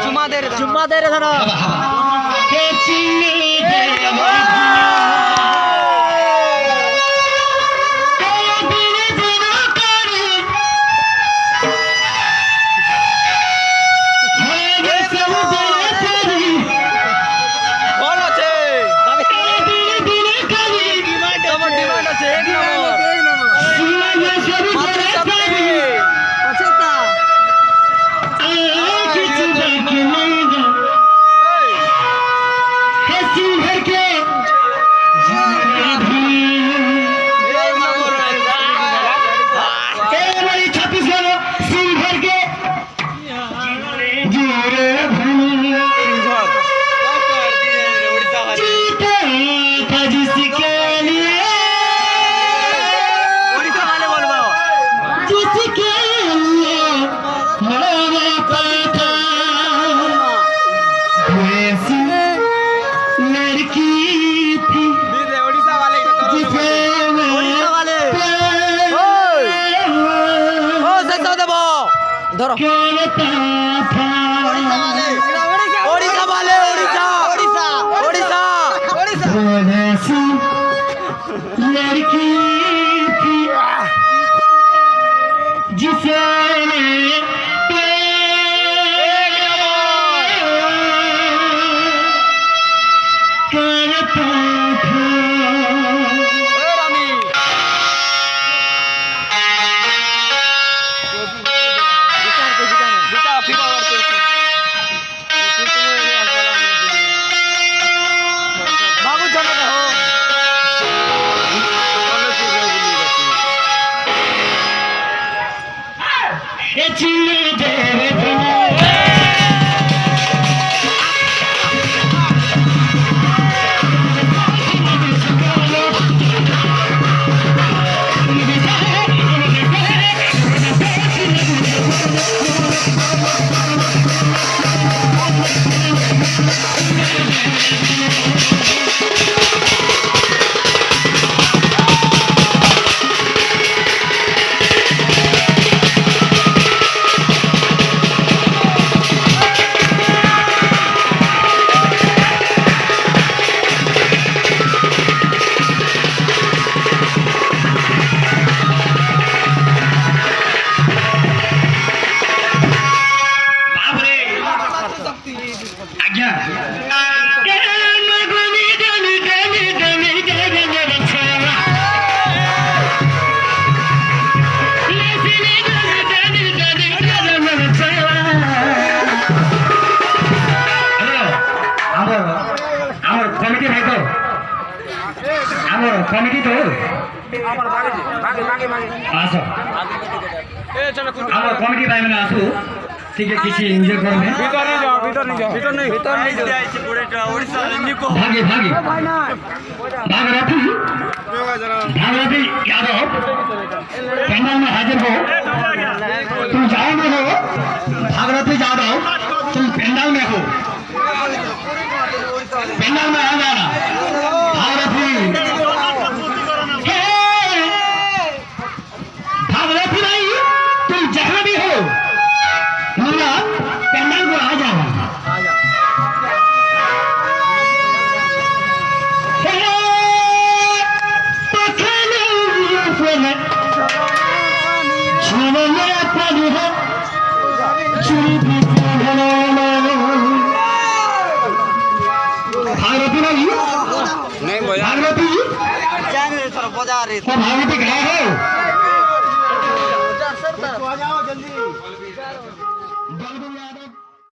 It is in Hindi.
चुम्मा दे रे धरा धरो ओडिशा वाले ओडिशा लड़की थी जिसे कमिटी तो आस कमिटी भाई मैंने आसू ठीक है किसी एंजॉय करने भागी भागी भागरथी यादव पंडाल में हाजिर हो तुम जाओ में हो भागरथी यादव तुम पंडाल में हो पंडाल में आ जाना भागरथी तुम जहां भी हो पंडाल को आ जाओ भागवती कहाँ हो?